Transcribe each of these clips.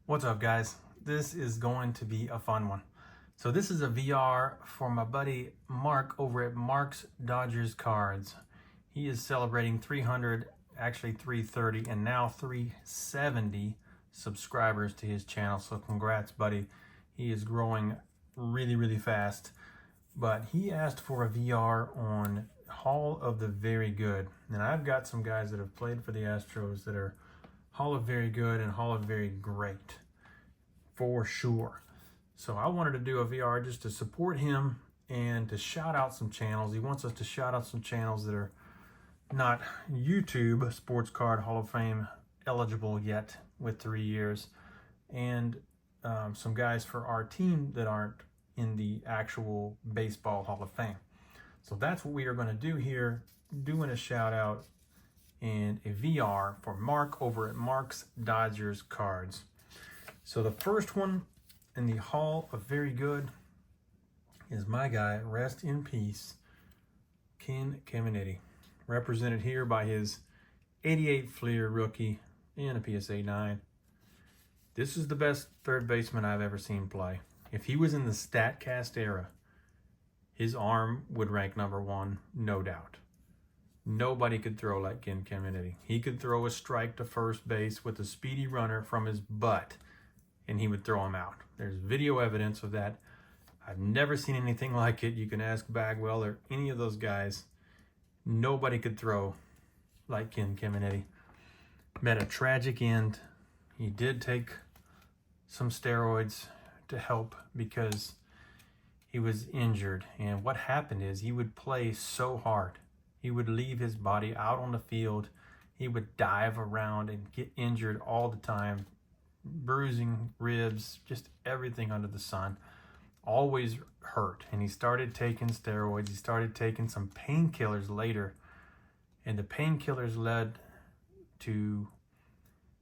What's up, guys? This is going to be a fun one. So this is a VR for my buddy Mark over at Mark's Dodgers Cards. He is celebrating 300, actually 330, and now 370 subscribers to his channel. So congrats, buddy. He is growing really fast. But he asked for a VR on Hall of the Very Good. And I've got some guys that have played for the Astros that are Hall of Very Good and Hall of Very Great, for sure. So I wanted to do a VR just to support him and to shout out some channels. He wants us to shout out some channels that are not YouTube Sports Card Hall of Fame eligible yet with 3 years, and some guys for our team that aren't in the actual Baseball Hall of Fame. So that's what we are going to do here, doing a shout out and a VR for Mark over at Mark's Dodgers Cards. So the first one in the Hall of Very Good is my guy, rest in peace, Ken Caminiti, represented here by his 88 Fleer rookie and a PSA 9. This is the best third baseman I've ever seen play. If he was in the StatCast era, his arm would rank #1, no doubt. Nobody could throw like Ken Caminiti. He could throw a strike to first base with a speedy runner from his butt, and he would throw him out. There's video evidence of that. I've never seen anything like it. You can ask Bagwell or any of those guys. Nobody could throw like Ken Caminiti. Met a tragic end. He did take some steroids to help because he was injured. And what happened is he would play so hard. He would leave his body out on the field. He would dive around and get injured all the time. Bruising, ribs, just everything under the sun. Always hurt. And he started taking steroids. He started taking some painkillers later. And the painkillers led to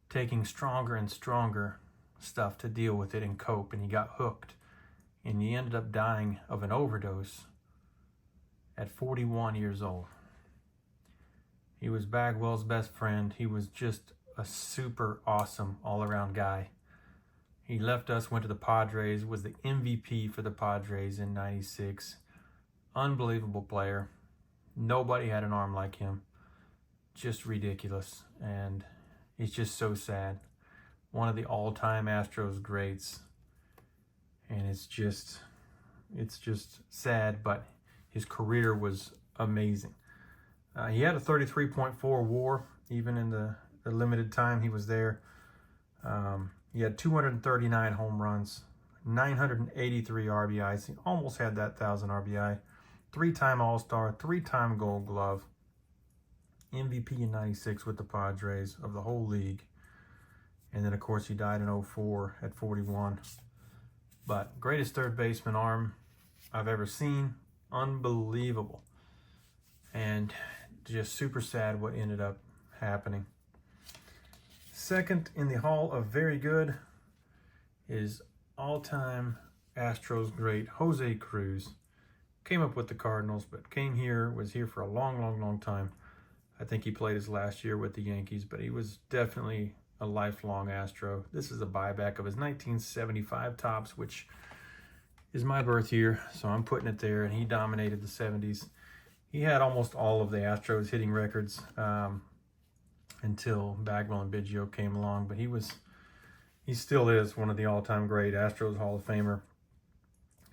taking stronger and stronger stuff to deal with it and cope. And he got hooked. And he ended up dying of an overdose at 41 years old. He was Bagwell's best friend. He was just a super awesome all-around guy. He left us, went to the Padres, was the MVP for the Padres in '96. Unbelievable player. Nobody had an arm like him. Just ridiculous. And it's just so sad. One of the all-time Astros greats. And it's just sad, but his career was amazing. He had a 33.4 WAR, even in the limited time he was there. He had 239 home runs, 983 RBIs. He almost had that 1,000 RBI. 3-time All-Star, 3-time Gold Glove. MVP in '96 with the Padres of the whole league. And then, of course, he died in '04 at 41. But greatest third baseman arm I've ever seen. Unbelievable. And just super sad what ended up happening. Second in the Hall of Very Good is all-time Astros great Jose Cruz. Came up with the Cardinals, but was here for a long time. I think he played his last year with the Yankees, but he was definitely a lifelong Astro. This is a buyback of his 1975 Topps, which is my birth year, so I'm putting it there, and he dominated the 70s. He had almost all of the Astros hitting records until Bagwell and Biggio came along, but he still is one of the all-time great Astros Hall of Famer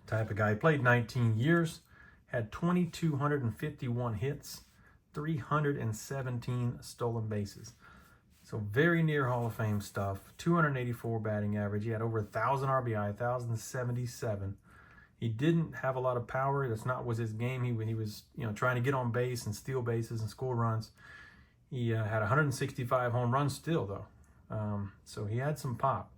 type of guy. He played 19 years, had 2,251 hits, 317 stolen bases. So very near Hall of Fame stuff. 284 batting average. He had over 1,000 RBI, 1,077. He didn't have a lot of power. That's not was his game. He was trying to get on base and steal bases and score runs. He had 165 home runs still, though. So he had some pop.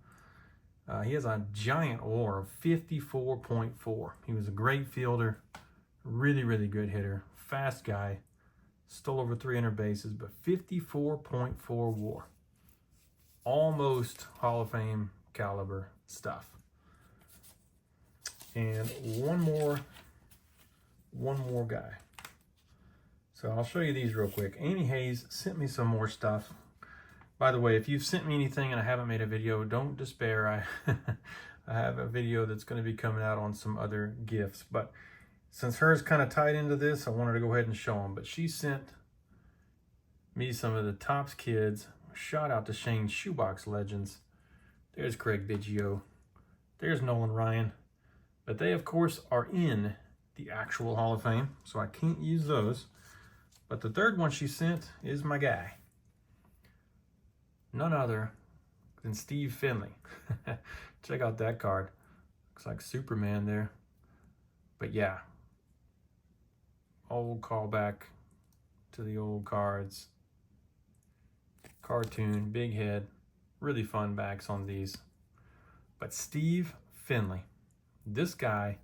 He has a giant WAR of 54.4. He was a great fielder, really good hitter, fast guy, stole over 300 bases, but 54.4 WAR. Almost Hall of Fame caliber stuff. And one more guy. So I'll show you these real quick. Amy Hayes sent me some more stuff By the way, if you've sent me anything and I haven't made a video, don't despair. I have a video that's going to be coming out on some other gifts. But since hers kind of tied into this, I wanted to go ahead and show them. But she sent me some of the Topps kids. Shout out to Shane Shoebox Legends. There's Craig Biggio. There's Nolan Ryan. But they, of course, are in the actual Hall of Fame, so I can't use those. But the third one she sent is my guy. None other than Steve Finley. Check out that card. Looks like Superman there. But yeah, old callback to the old cards. Cartoon, big head. Really fun backs on these. But Steve Finley, this guy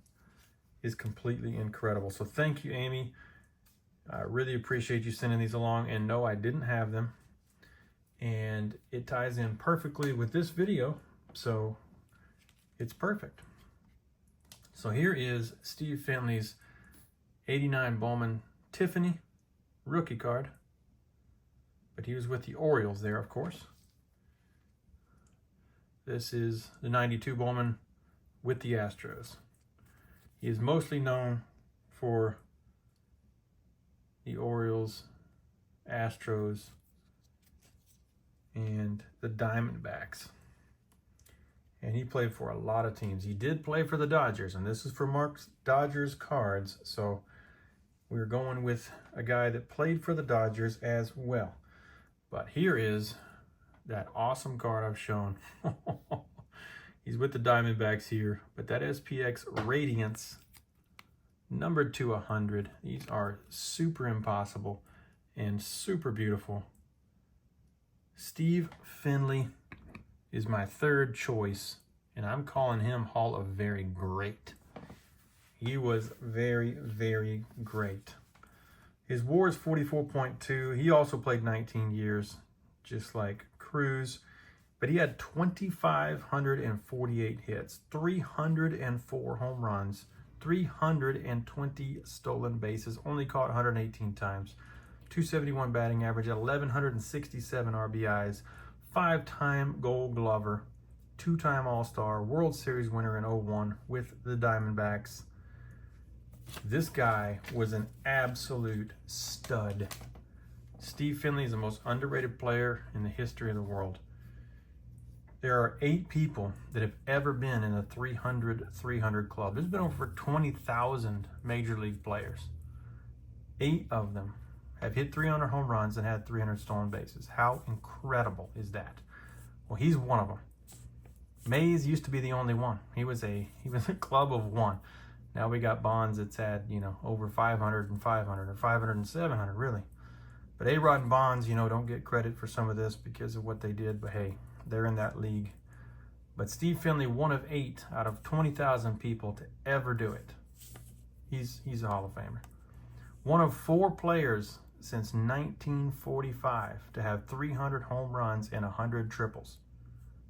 is completely incredible. So thank you, Amy. I really appreciate you sending these along. And no, I didn't have them. And it ties in perfectly with this video, so it's perfect. So here is Steve Finley's 89 Bowman Tiffany rookie card. But he was with the Orioles there, of course. This is the 92 Bowman with the Astros. He is mostly known for the Orioles, Astros, and the Diamondbacks. And he played for a lot of teams. He did play for the Dodgers, and this is for Mark's Dodgers cards. So we're going with a guy that played for the Dodgers as well. But here is that awesome card I've shown. He's with the Diamondbacks here, but that SPX Radiance, numbered to 100. These are super impossible and super beautiful. Steve Finley is my third choice, and I'm calling him Hall of Very Great. He was very, very great. His WAR is 44.2. He also played 19 years, just like Cruz, but he had 2,548 hits, 304 home runs, 320 stolen bases, only caught 118 times. 271 batting average at 1,167 RBIs, 5-time Gold Glover, 2-time All-Star, World Series winner in 01 with the Diamondbacks. This guy was an absolute stud. Steve Finley is the most underrated player in the history of the world. There are 8 people that have ever been in a 300 club. There's been over 20,000 major league players. 8 of them have hit 300 home runs and had 300 stolen bases. How incredible is that? Well, he's one of them. Mays used to be the only one. He was a club of one. Now we got Bonds that's had, over 500 and 500 or 500 and 700, really. But A-Rod and Bonds, don't get credit for some of this because of what they did. But hey, they're in that league. But Steve Finley, one of 8 out of 20,000 people to ever do it. He's a Hall of Famer. One of 4 players since 1945 to have 300 home runs and 100 triples.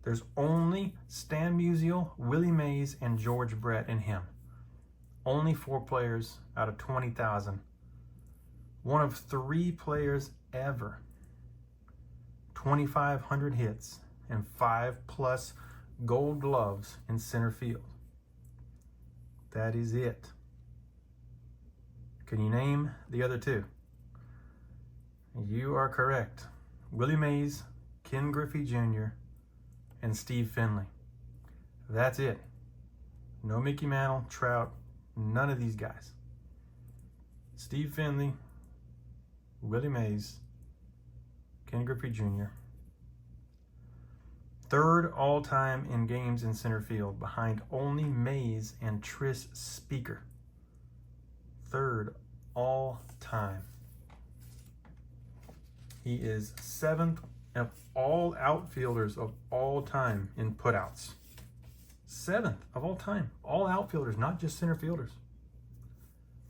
There's only Stan Musial, Willie Mays, and George Brett in him. Only 4 players out of 20,000. One of 3 players ever. 2,500 hits and 5+ Gold Gloves in center field. That is it. Can you name the other 2? You are correct. Willie Mays, Ken Griffey Jr., and Steve Finley. That's it. No Mickey Mantle, Trout, none of these guys. Steve Finley, Willie Mays, Ken Griffey Jr. Third all-time in games in center field, behind only Mays and Tris Speaker. Third all-time. He is 7th of all outfielders of all time in putouts. 7th of all time. All outfielders, not just center fielders.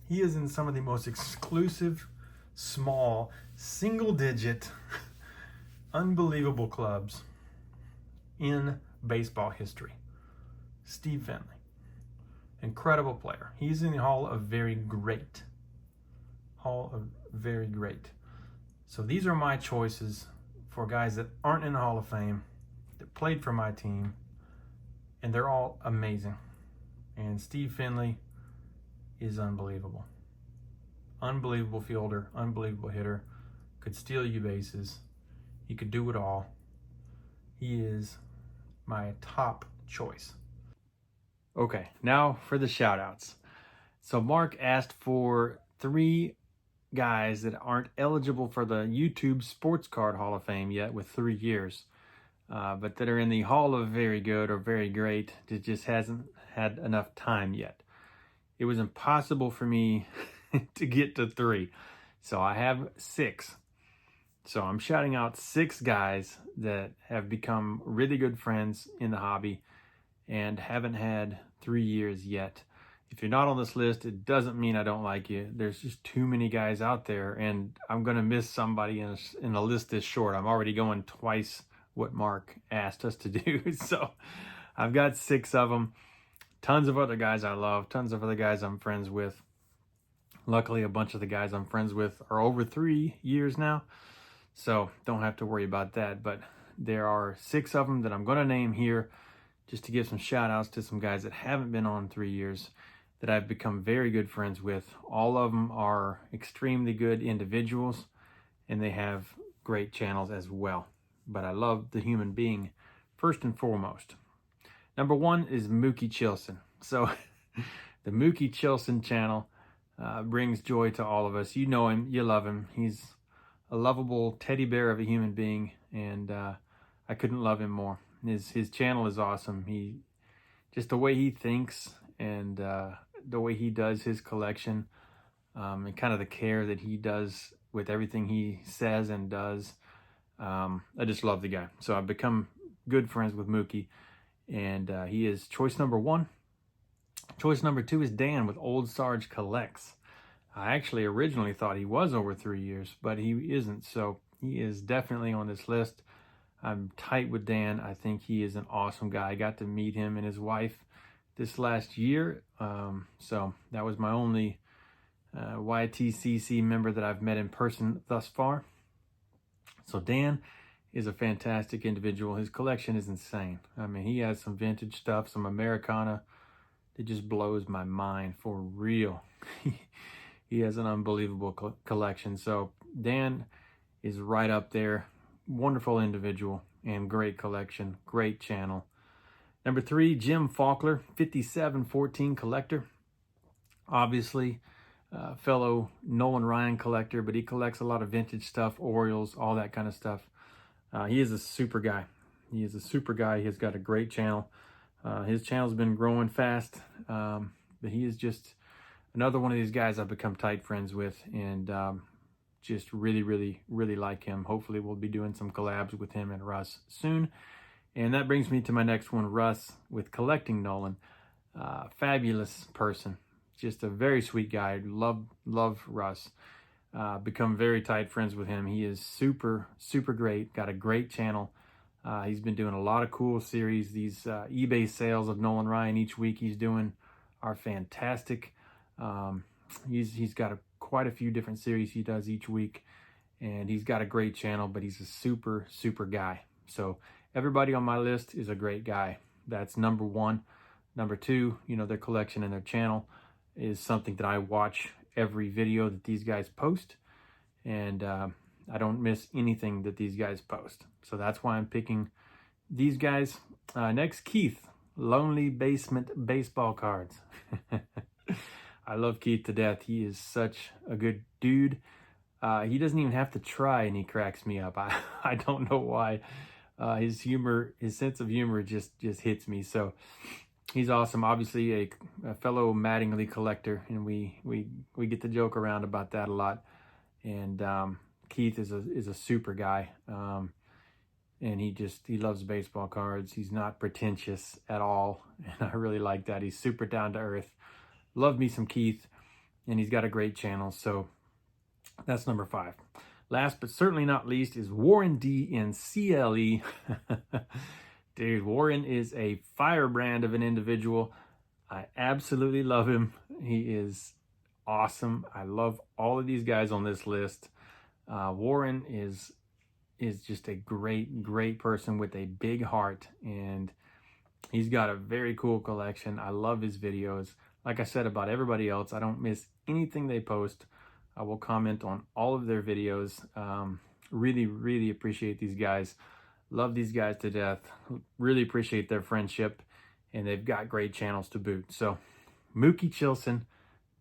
He is in some of the most exclusive, small, single-digit, unbelievable clubs in baseball history. Steve Finley. Incredible player. He's in the Hall of Very Great. Hall of Very Great. So these are my choices for guys that aren't in the Hall of Fame, that played for my team, and they're all amazing. And Steve Finley is unbelievable. Unbelievable fielder, unbelievable hitter, could steal you bases. He could do it all. He is my top choice. Okay, now for the shout outs. So Mark asked for 3 guys that aren't eligible for the YouTube Sports Card Hall of Fame yet with 3 years, but that are in the Hall of Very Good or Very Great that just hasn't had enough time yet. It was impossible for me to get to 3, so I have 6. So I'm shouting out 6 guys that have become really good friends in the hobby and haven't had 3 years yet. If you're not on this list, it doesn't mean I don't like you. There's just too many guys out there, and I'm going to miss somebody in a list this short. I'm already going twice what Mark asked us to do. So I've got 6 of them. Tons of other guys I love, tons of other guys I'm friends with. Luckily, a bunch of the guys I'm friends with are over 3 years now, so don't have to worry about that. But there are 6 of them that I'm going to name here just to give some shout outs to some guys that haven't been on 3 years that I've become very good friends with. All of them are extremely good individuals, and they have great channels as well. But I love the human being first and foremost. Number 1 is Mookie Chilson. So the Mookie Chilson channel brings joy to all of us. You know him, you love him. He's a lovable teddy bear of a human being, and I couldn't love him more. His channel is awesome. He just the way he thinks and the way he does his collection, and kind of the care that he does with everything he says and does. I just love the guy. So I've become good friends with Mookie, and he is choice number 1. Choice number 2 is Dan with Old Sarge Collects. I actually originally thought he was over 3 years, but he isn't. So he is definitely on this list. I'm tight with Dan. I think he is an awesome guy. I got to meet him and his wife this last year. So that was my only YTCC member that I've met in person thus far. So Dan is a fantastic individual. His collection is insane. I mean, he has some vintage stuff, some Americana that just blows my mind for real. He has an unbelievable collection. So Dan is right up there. Wonderful individual and great collection, great channel. Number 3, Jim Faulkner, 5714 collector. Obviously, fellow Nolan Ryan collector, but he collects a lot of vintage stuff, Orioles, all that kind of stuff. He is a super guy. He is a super guy. He has got a great channel. His channel's been growing fast, but he is just another one of these guys I've become tight friends with, and just really, really, really like him. Hopefully we'll be doing some collabs with him and Russ soon. And that brings me to my next one, Russ with Collecting Nolan. Fabulous person. Just a very sweet guy. Love Russ. Become very tight friends with him. He is super, super great. Got a great channel. He's been doing a lot of cool series. These eBay sales of Nolan Ryan each week he's doing are fantastic. He's got quite a few different series he does each week, and he's got a great channel, but he's a super, super guy. So everybody on my list is a great guy. That's number 1. Number 2, you know, their collection and their channel is something that I watch every video that these guys post, and I don't miss anything that these guys post. So that's why I'm picking these guys. Next, Keith, Lonely Basement Baseball Cards. I love Keith to death. He is such a good dude. He doesn't even have to try, and he cracks me up. I don't know why. His humor, his sense of humor just hits me. So he's awesome. Obviously a fellow Mattingly collector, and we get to joke around about that a lot. And Keith is a super guy. And he loves baseball cards. He's not pretentious at all, and I really like that. He's super down to earth. Love me some Keith, and he's got a great channel. So that's number 5. Last but certainly not least is Warren D in CLE. Dude, Warren is a firebrand of an individual. I absolutely love him. He is awesome. I love all of these guys on this list. Warren is is just a great person with a big heart, and he's got a very cool collection. I love his videos. Like I said about everybody else, I don't miss anything they post. I will comment on all of their videos. Really appreciate these guys. Love these guys to death. Really appreciate their friendship, and they've got great channels to boot. So Mookie Chilson,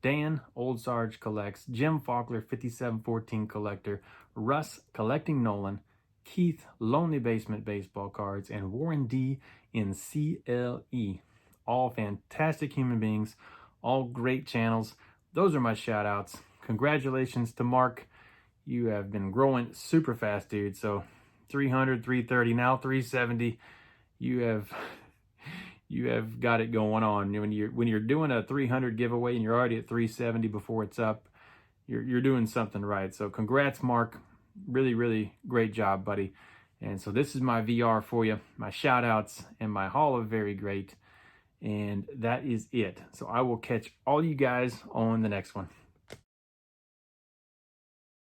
Dan Old Sarge Collects, Jim Faulkner 5714 Collector, Russ Collecting Nolan, Keith Lonely Basement Baseball Cards, and Warren D in CLE. All fantastic human beings, all great channels. Those are my shout outs. Congratulations to Mark. You have been growing super fast, dude. So 300, 330, now 370. You have got it going on. When you're doing a 300 giveaway and you're already at 370 before it's up, you're doing something right. So congrats, Mark. Really great job, buddy. And so this is my VR for you, my shout outs and my Hall of Very Great. And that is it. So I will catch all you guys on the next one.